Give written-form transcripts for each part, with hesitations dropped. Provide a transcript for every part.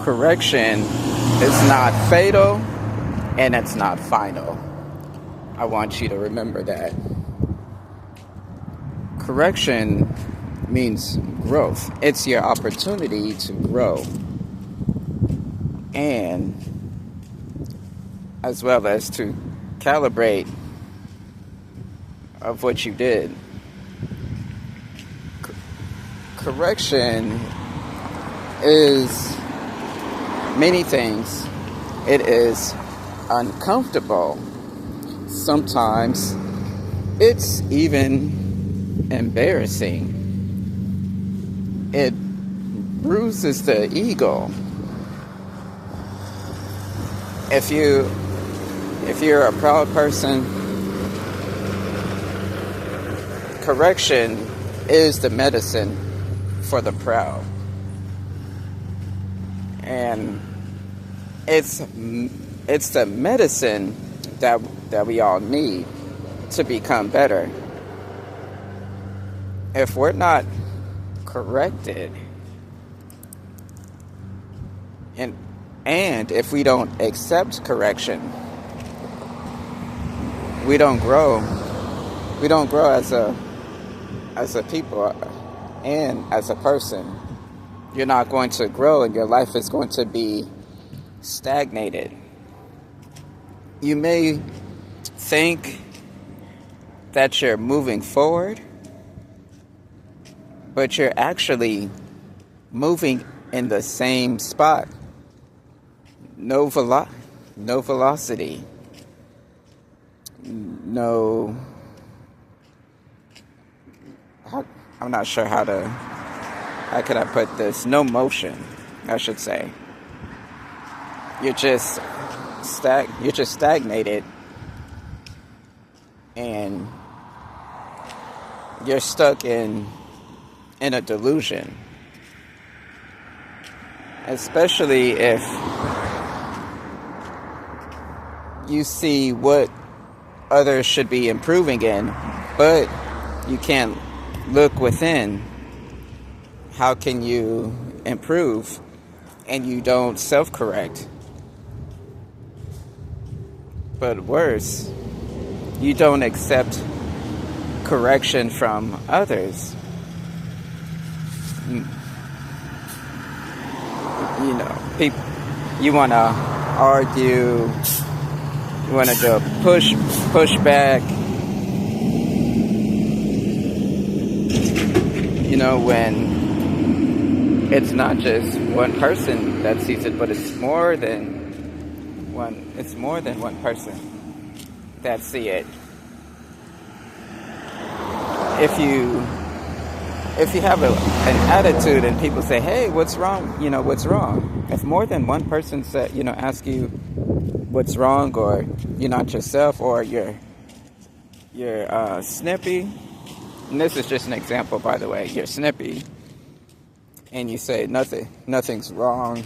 correction is not fatal and it's not final. I want you to remember that. Correction means growth. It's your opportunity to grow. And as well as to calibrate of what you did. Correction is many things. It is uncomfortable. Sometimes it's even embarrassing. It bruises the ego. If you're a proud person, correction is the medicine for the proud. And it's the medicine that we all need to become better. If we're not corrected, and if we don't accept correction, we don't grow. We don't grow as a people and as a person. You're not going to grow, and your life is going to be stagnated. You may think that you're moving forward, but you're actually moving in the same spot. No velocity. No... I'm not sure how could I put this? No motion, I should say. You're just stagnated, and you're stuck in a delusion. Especially if you see what others should be improving in, but you can't look within. How can you improve and you don't self-correct? But worse, you don't accept correction from others. You know, people, you want to argue, you want to do a push back. You know, when it's not just one person that sees it, but it's more than one. It's more than one person that see it. If you have an attitude and people say, "Hey, what's wrong?" You know, what's wrong? If more than one person said, ask you what's wrong, or you're not yourself, or you're snippy. And this is just an example, by the way. You're snippy, and you say nothing's wrong.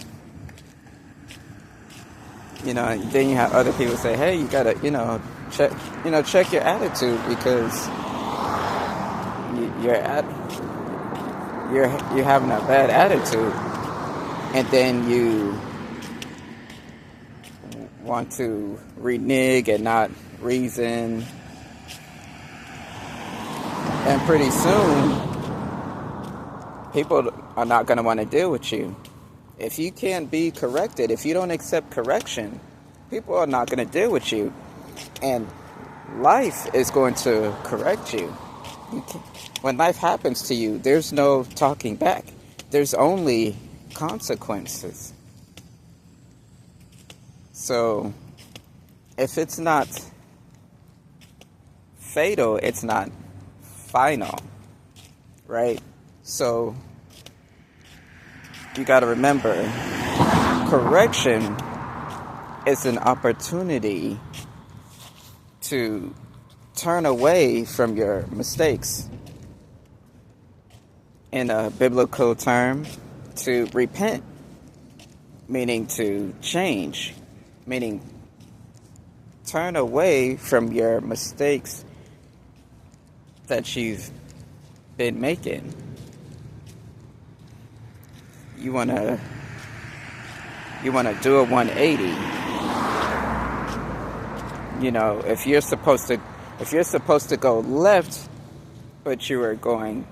And then you have other people say, "Hey, you gotta, check your attitude, because you're having a bad attitude." And then you want to renege and not reason. And pretty soon, people are not going to want to deal with you. If you can't be corrected, if you don't accept correction, people are not going to deal with you. And life is going to correct you. When life happens to you, there's no talking back. There's only consequences. So, if it's not fatal, it's not final, right? So you got to remember, correction is an opportunity to turn away from your mistakes. In a biblical term, to repent, meaning to change, meaning turn away from your mistakes that you've been making. You want to You want to do a 180. You know, if you're supposed to go left, but you are going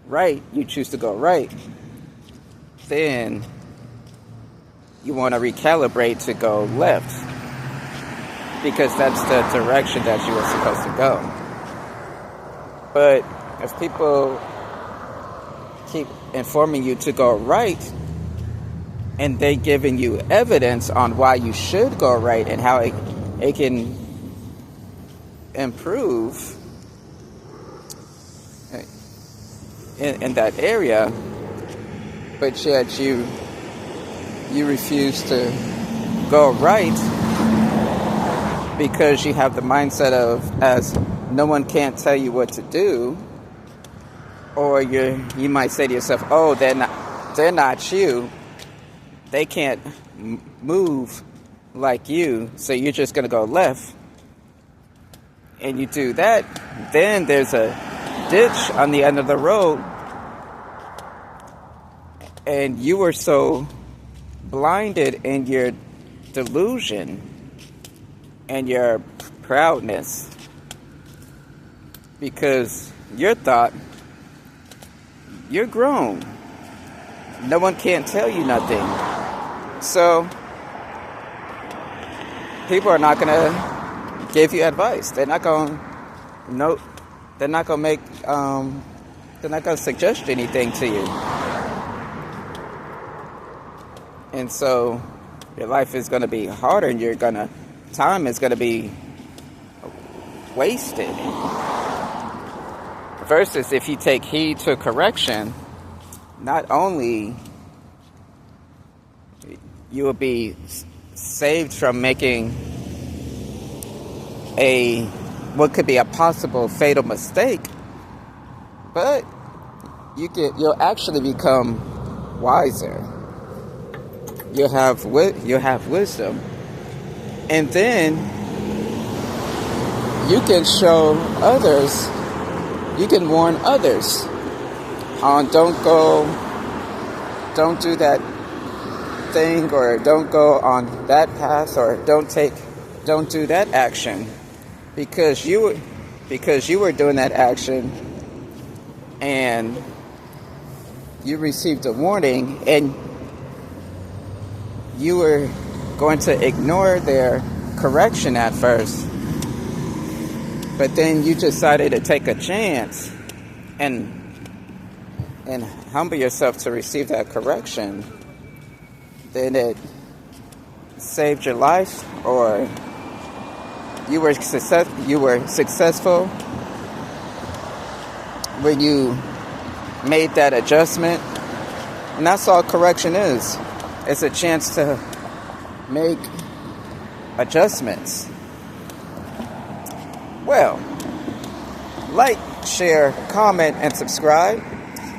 right, you choose to go right, then you want to recalibrate to go left, because that's the direction that you were supposed to go. But if people keep informing you to go right, and they giving you evidence on why you should go right and how it can improve in that area, but yet you refuse to go right because you have the mindset of, as no one can't tell you what to do, or you might say to yourself, oh, they're not you, they can't move like you, so you're just going to go left, and you do that, then there's a ditch on the end of the road, and you were so blinded in your delusion and your proudness, because you thought you're grown, no one can't tell you nothing, so people are not going to give you advice. They're not going to make they're not going to suggest anything to you. And so your life is going to be harder, and time is going to be wasted. Versus if you take heed to correction, not only you will be saved from making what could be a possible fatal mistake, but you'll actually become wiser. You'll have wisdom, and then you can show others. You can warn others on don't do that thing, or don't go on that path, or don't do that action, because you were doing that action and you received a warning, and you were going to ignore their correction at first, but then you decided to take a chance and humble yourself to receive that correction. Then it saved your life, or you were successful when you made that adjustment. And that's all correction is. It's a chance to make adjustments. Well, like, share, comment, and subscribe,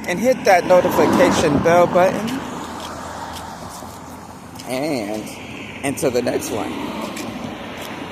and hit that notification bell button. And until the next one.